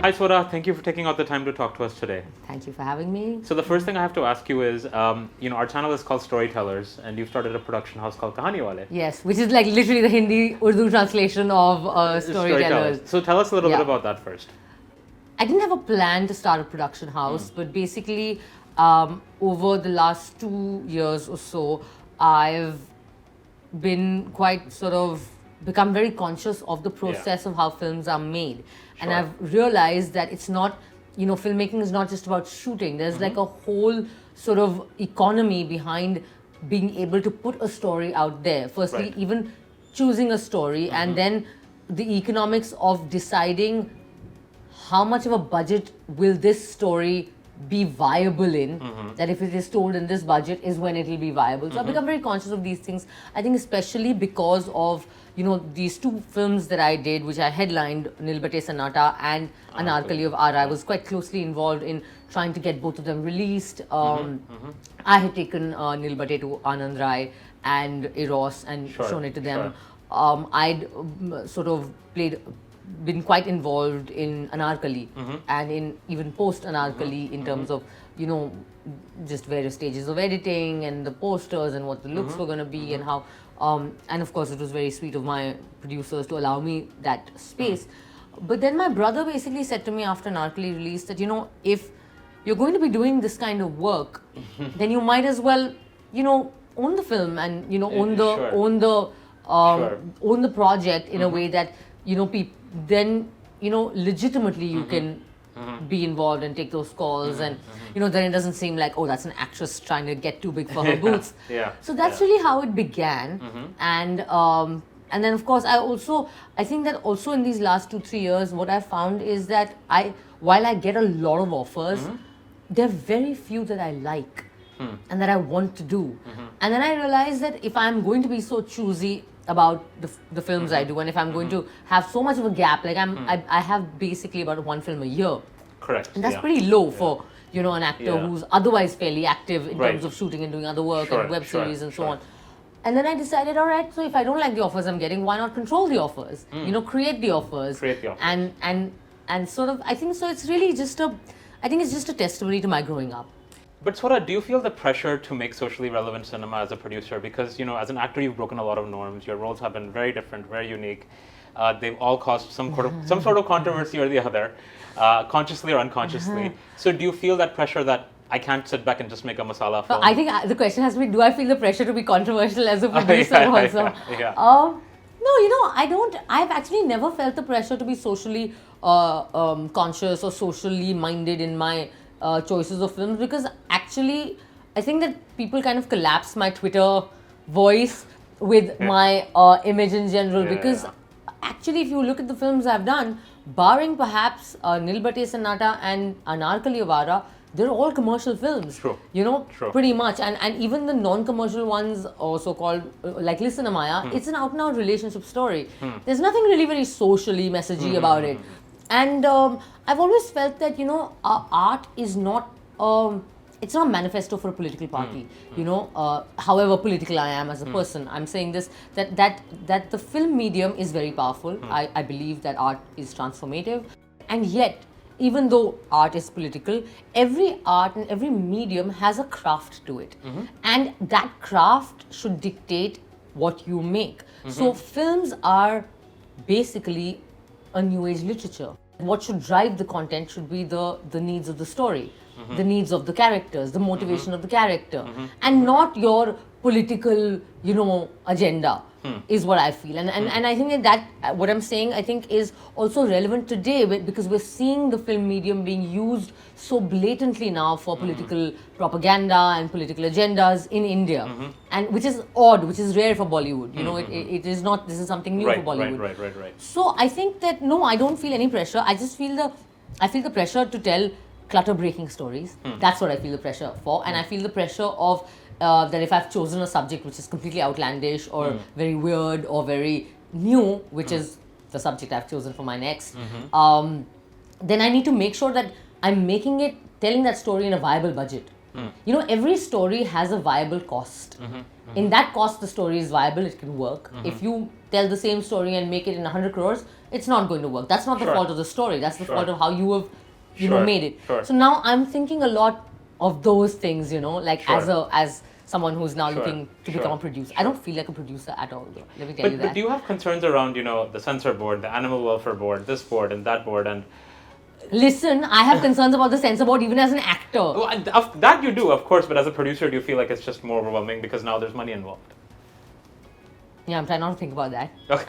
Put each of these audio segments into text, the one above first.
Hi Swara, thank you for taking out the time to talk to us today. Thank you for having me. So the first thing I have to ask you is, our channel is called Storytellers, and you've started a production house called Kahani Wale. Yes, which is like literally the Hindi-Urdu translation of Storytellers. So tell us a little bit about that first. I didn't have a plan to start a production house, but basically over the last 2 years or so, I've been quite sort of become very conscious of the process of how films are made. And I've realized that it's not, filmmaking is not just about shooting. There's like a whole sort of economy behind being able to put a story out there. Firstly, even choosing a story, and then the economics of deciding how much of a budget will this story be viable in, that if it is told in this budget is when it will be viable. So I've become very conscious of these things. I think especially because of, these two films that I did, which I headlined, Nirbhaya Sannata and Anaarkali of Aarah. I was quite closely involved in trying to get both of them released. I had taken Nirbhaya to Anand Rai and Eros and shown it to them. I'd sort of been quite involved in Anaarkali and in even post Anaarkali in terms of, just various stages of editing and the posters and what the looks were going to be and how, and of course it was very sweet of my producers to allow me that space. But then my brother basically said to me after Anaarkali release that, if you're going to be doing this kind of work, then you might as well, own the film and, own the project in a way that, then legitimately you can be involved and take those calls and then it doesn't seem like, oh, that's an actress trying to get too big for her boots. So that's really how it began. And then of course I think that also in these last 2-3 years what I found is that while I get a lot of offers, there are very few that I like and that I want to do. And then I realized that if I'm going to be so choosy about the films I do, and if I'm going to have so much of a gap, like I have basically about one film a year. Correct. And that's pretty low for an actor who's otherwise fairly active in terms of shooting and doing other work and web series and so on. And then I decided, all right, so if I don't like the offers I'm getting, why not control the offers? Create the offers. And sort of, I think so. It's really just a testimony to my growing up. But Swara, do you feel the pressure to make socially relevant cinema as a producer? Because, as an actor, you've broken a lot of norms. Your roles have been very different, very unique. They've all caused some sort of controversy or the other, consciously or unconsciously. So do you feel that pressure that I can't sit back and just make a masala film? I think the question has to be, do I feel the pressure to be controversial as a producer also? No, I don't. I've actually never felt the pressure to be socially conscious or socially minded in my choices of films, because actually I think that people kind of collapse my Twitter voice with my image in general, because actually if you look at the films I've done, barring perhaps Nirbhaya Sannata and Anaarkali of Aarah, they're all commercial films. Pretty much. And even the non-commercial ones, or so-called, like Listen to Maya, it's an out-and-out relationship story. There's nothing really very socially messagey about it. And I've always felt that, art is not, it's not a manifesto for a political party. However political I am as a person, I'm saying this, that the film medium is very powerful. I believe that art is transformative. And yet, even though art is political, every art and every medium has a craft to it. And that craft should dictate what you make. So films are basically a new age literature. What should drive the content should be the needs of the story, the needs of the characters, the motivation of the character, and not your political, agenda, is what I feel. And I think that what I'm saying, I think, is also relevant today, because we're seeing the film medium being used so blatantly now for political propaganda and political agendas in India, and which is odd, which is rare for Bollywood. It is not. This is something new for Bollywood. Right. So I think that no, I don't feel any pressure. I just feel the pressure to tell clutter-breaking stories. That's what I feel the pressure for, and I feel the pressure of that if I've chosen a subject which is completely outlandish or very weird or very new, which is the subject I've chosen for my next, then I need to make sure that I'm telling that story in a viable budget. You know, every story has a viable cost. In that cost, the story is viable, it can work. If you tell the same story and make it in 100 crores, it's not going to work. That's not the fault of the story. That's the fault of how you have, made it. So now I'm thinking a lot of those things, like as someone who's now looking to become a producer. I don't feel like a producer at all, though. Let me tell you that. But do you have concerns around, the censor board, the animal welfare board, this board and that board, and listen, I have concerns about the censor board even as an actor. Well, that you do, of course, but as a producer, do you feel like it's just more overwhelming because now there's money involved? Yeah, I'm trying not to think about that. Okay.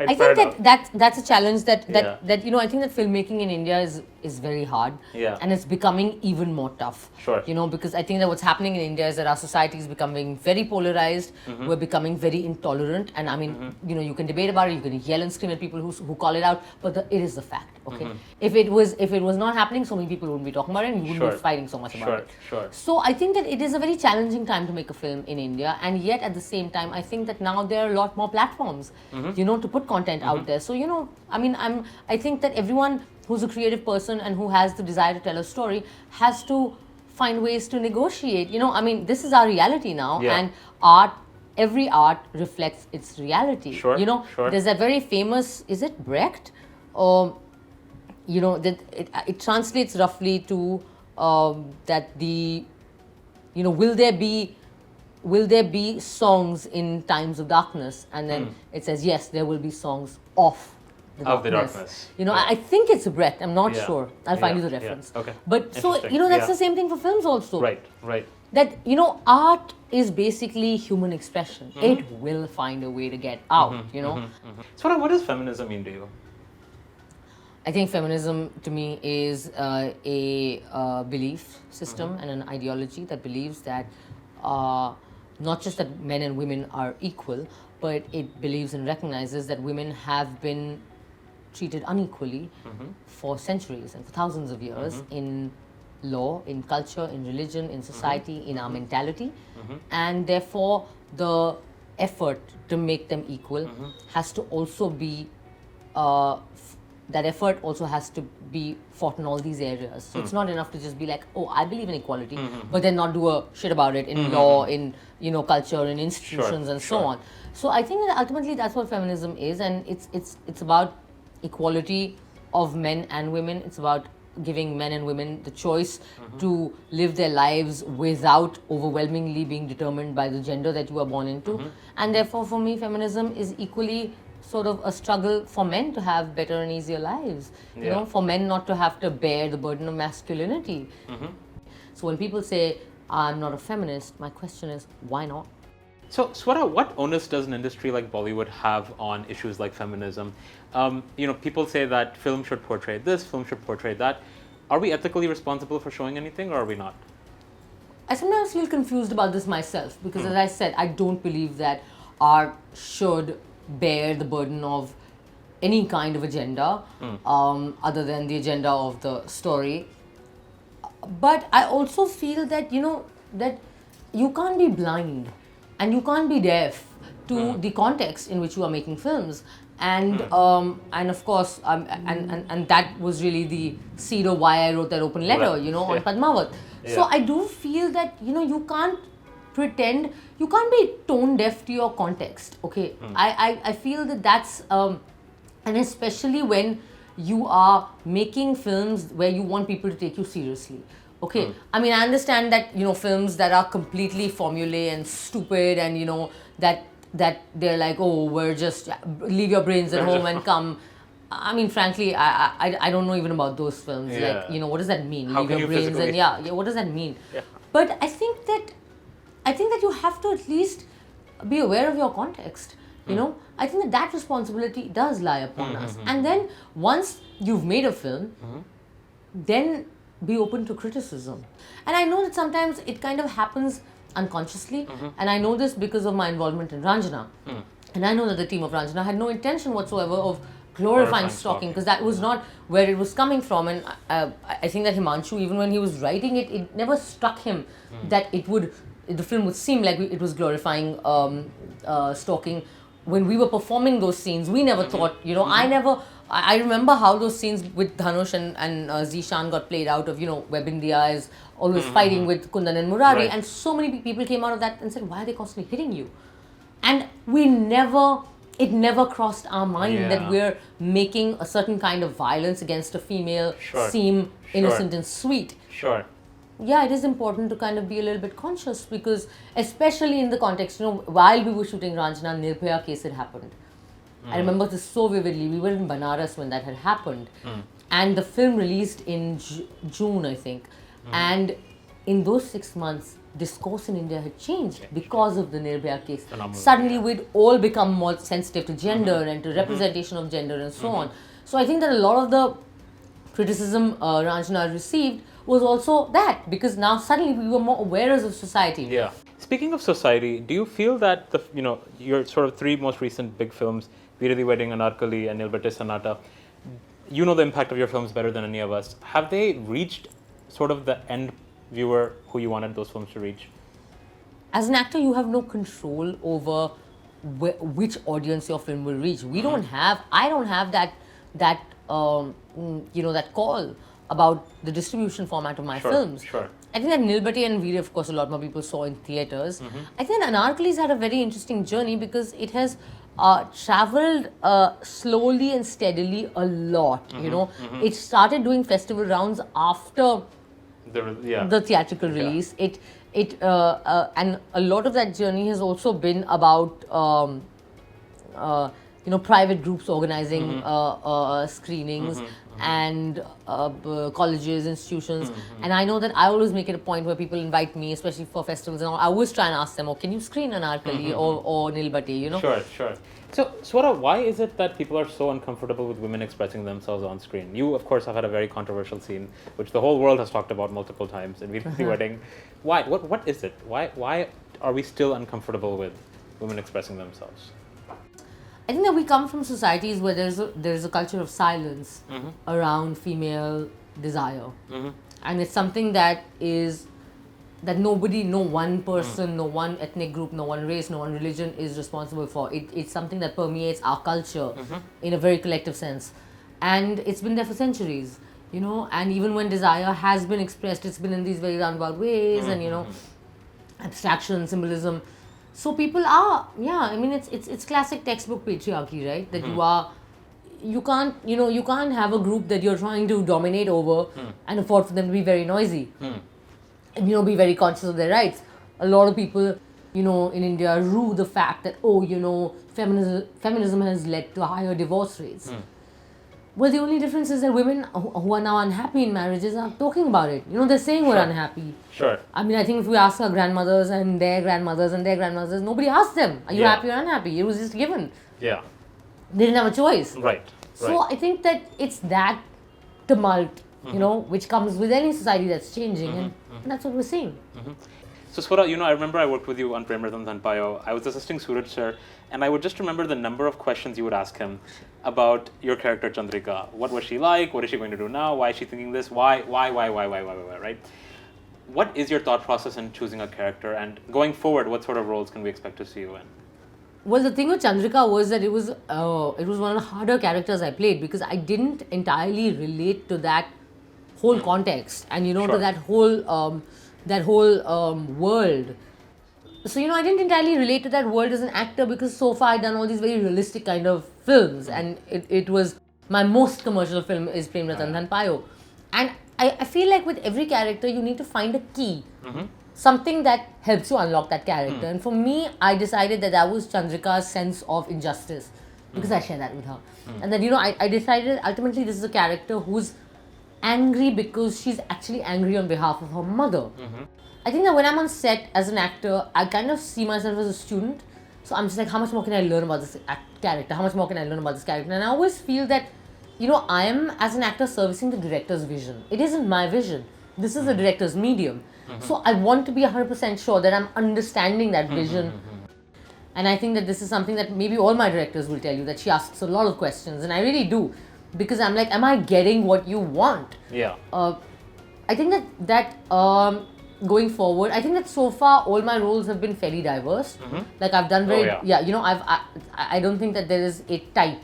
I think that's a challenge that I think that filmmaking in India is very hard. Yeah. And it's becoming even more tough. Sure. Because I think that what's happening in India is that our society is becoming very polarized. We're becoming very intolerant. And I mean, you can debate about it, you can yell and scream at people who call it out, but it is the fact. Okay. If it was not happening, so many people wouldn't be talking about it, and you wouldn't be fighting so much about it. Sure. So I think that it is a very challenging time to make a film in India, and yet at the same time, I think that now there are a lot more platforms, to put content out there. So I think that everyone who's a creative person and who has the desire to tell a story has to find ways to negotiate. This is our reality now, and every art reflects its reality. Sure. There's a very famous, is it Brecht? That it translates roughly to that will there be songs in times of darkness? And then it says, yes, there will be songs of the darkness. I think it's Brecht. I'm not sure. I'll find you the reference. Okay. But so, that's the same thing for films also. Right. That, art is basically human expression. It will find a way to get out, So what does feminism mean to you? I think feminism to me is a belief system and an ideology that believes that not just that men and women are equal, but it believes and recognizes that women have been treated unequally for centuries and for thousands of years in law, in culture, in religion, in society, in our mentality, and therefore the effort to make them equal has to also be that effort also has to be fought in all these areas. So it's not enough to just be like, oh, I believe in equality, but then not do a shit about it in law, in culture, in institutions, and so on. So I think that ultimately that's what feminism is, and it's about equality of men and women. It's about giving men and women the choice to live their lives without overwhelmingly being determined by the gender that you are born into. And therefore, for me, feminism is equally sort of a struggle for men to have better and easier lives, for men not to have to bear the burden of masculinity. So when people say, I'm not a feminist, my question is, why not? So, Swara, what onus does an industry like Bollywood have on issues like feminism? People say that film should portray this, film should portray that. Are we ethically responsible for showing anything, or are we not? I sometimes feel confused about this myself, because as I said, I don't believe that art should bear the burden of any kind of agenda other than the agenda of the story. But I also feel that that you can't be blind and you can't be deaf to the context in which you are making films, and of course and that was really the seed of why I wrote that open letter on Padmaavat. So I do feel that you can't pretend, you can't be tone deaf to your context. Okay, I feel that that's and especially when you are making films where you want people to take you seriously. Okay, I mean, I understand that films that are completely formulae and stupid, and that they're like, oh, we're just leave your brains at home and come. I mean, frankly, I don't know even about those films. Like, what does that mean? How leave your brains and what does that mean? But I think that you have to at least be aware of your context. I think that responsibility does lie upon us. And then once you've made a film, then be open to criticism. And I know that sometimes it kind of happens unconsciously, and I know this because of my involvement in Raanjhanaa. And I know that the team of Raanjhanaa had no intention whatsoever of glorifying stalking, because that was not where it was coming from. And I think that Himanshu, even when he was writing it, it never struck him that the film would seem like it was glorifying stalking. when we were performing those scenes, we never thought, you know, I remember how those scenes with Dhanush and Zishan got played out of, you know, where Bindiya is always fighting with Kundan and Murari. Right. And so many people came out of that and said, why are they constantly hitting you? And it never crossed our mind that we're making a certain kind of violence against a female seem innocent and sweet. Sure. Yeah, it is important to kind of be a little bit conscious because, especially in the context, you know, while we were shooting Raanjhanaa, Nirbhaya Case had happened. I remember this so vividly. We were in Banaras when that had happened. And the film released in June, I think. And in those 6 months, discourse in India had changed because of the Nirbhaya Case. Suddenly, we'd all become more sensitive to gender and to representation of gender and so on. So I think that a lot of the criticism Raanjhanaa received was also that, because now suddenly we were more aware of society. Yeah. Speaking of society, do you feel that your sort of 3 most recent big films, Veere Di Wedding, Anaarkali, and Battey, Sannata, you know the impact of your films better than any of us. Have they reached sort of the end viewer who you wanted those films to reach? As an actor, you have no control over which audience your film will reach. I don't have that that call about the distribution format of my films. Sure. I think that Nilbati and Veere, of course, a lot more people saw in theatres. I think Anaarkali's had a very interesting journey because it has travelled slowly and steadily a lot. You know, it started doing festival rounds after the theatrical release. And a lot of that journey has also been about private groups organizing screenings and colleges, institutions. And I know that I always make it a point where people invite me, especially for festivals and all. I always try and ask them, can you screen Anaarkali or Nilbati, you know? Sure. So, Swara, why is it that people are so uncomfortable with women expressing themselves on screen? You, of course, have had a very controversial scene, which the whole world has talked about multiple times in Veere Di Wedding. Why? What is it? Why are we still uncomfortable with women expressing themselves? I think that we come from societies where there's a culture of silence around female desire, and it's something that no one person, no one ethnic group, no one race, no one religion is responsible for. It's something that permeates our culture in a very collective sense, and it's been there for centuries, you know. And even when desire has been expressed, it's been in these very roundabout ways, and abstraction, symbolism. So people are, it's classic textbook patriarchy, right? That you can't have a group that you're trying to dominate over and afford for them to be very noisy and, be very conscious of their rights. A lot of people, in India rue the fact that, feminism has led to higher divorce rates. Well, the only difference is that women who are now unhappy in marriages are talking about it. They're saying we're unhappy. Sure. I mean, I think if we ask our grandmothers and their grandmothers and their grandmothers, nobody asked them, are you happy or unhappy? It was just given. Yeah. They didn't have a choice. Right. So I think that it's that tumult, which comes with any society that's changing, and that's what we're seeing. So Swara, I remember I worked with you on Prem Ratan Dhan Payo. I was assisting Suraj sir, and I would just remember the number of questions you would ask him about your character Chandrika. What was she like? What is she going to do now? Why is she thinking this? Why, right? What is your thought process in choosing a character, and going forward, what sort of roles can we expect to see you in? Well, the thing with Chandrika was that it was one of the harder characters I played because I didn't entirely relate to that whole context and to that whole world. So I didn't entirely relate to that world as an actor because so far I'd done all these very realistic kind of films, and it was my most commercial film is Prem Ratan Dhan Payo, and I feel like with every character you need to find a key. Something that helps you unlock that character. And for me, I decided that was Chandrika's sense of injustice because I share that with her. And then, I decided ultimately this is a character who's angry because she's actually angry on behalf of her mother. I think that when I'm on set as an actor, I kind of see myself as a student. So I'm just like, how much more can I learn about this character? How much more can I learn about this character? And I always feel that, I am as an actor servicing the director's vision. It isn't my vision. This is the director's medium. So I want to be 100% sure that I'm understanding that vision. And I think that this is something that maybe all my directors will tell you, that she asks a lot of questions. And I really do. Because I'm like, am I getting what you want? Yeah. I think that going forward, I think that so far all my roles have been fairly diverse. Like I've done very, you know, I don't think that there is a type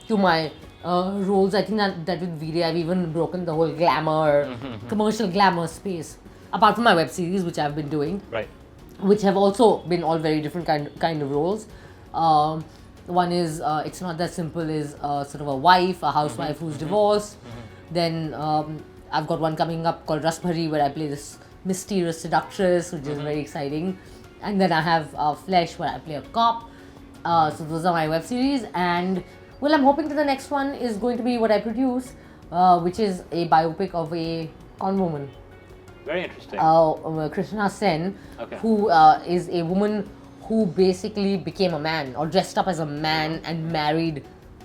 to my roles. I think that with Veere, I've even broken the whole glamour, commercial glamour space. Apart from my web series, which I've been doing, Right. which have also been all very different kind of roles. One is it's not that simple is sort of a wife, a housewife who's divorced. Then I've got one coming up called Rasbhari, where I play this mysterious seductress, which is very exciting. And then I have Flesh, where I play a cop. So those are my web series. And well, I'm hoping that the next one is going to be what I produce, which is a biopic of a con woman. Very interesting. Krishna Sen, Okay. who is a woman who basically became a man or dressed up as a man and married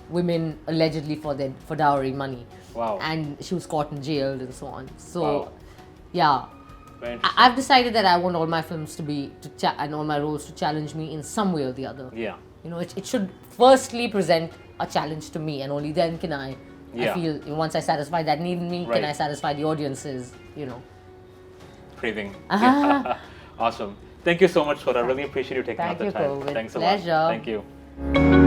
women allegedly for dowry money. Wow. And she was caught and jailed and so on. So, Wow. yeah. Very interesting. I've decided that I want all my films to be and all my roles to challenge me in some way or the other. Yeah. You know, it should firstly present a challenge to me, and only then can I feel, once I satisfy that need in me, Right. can I satisfy the audiences, you know. Craving. Yeah. Awesome. Thank you so much, Swara. I really appreciate you taking out the time. Thank you, Thanks a pleasure. lot. Thank you.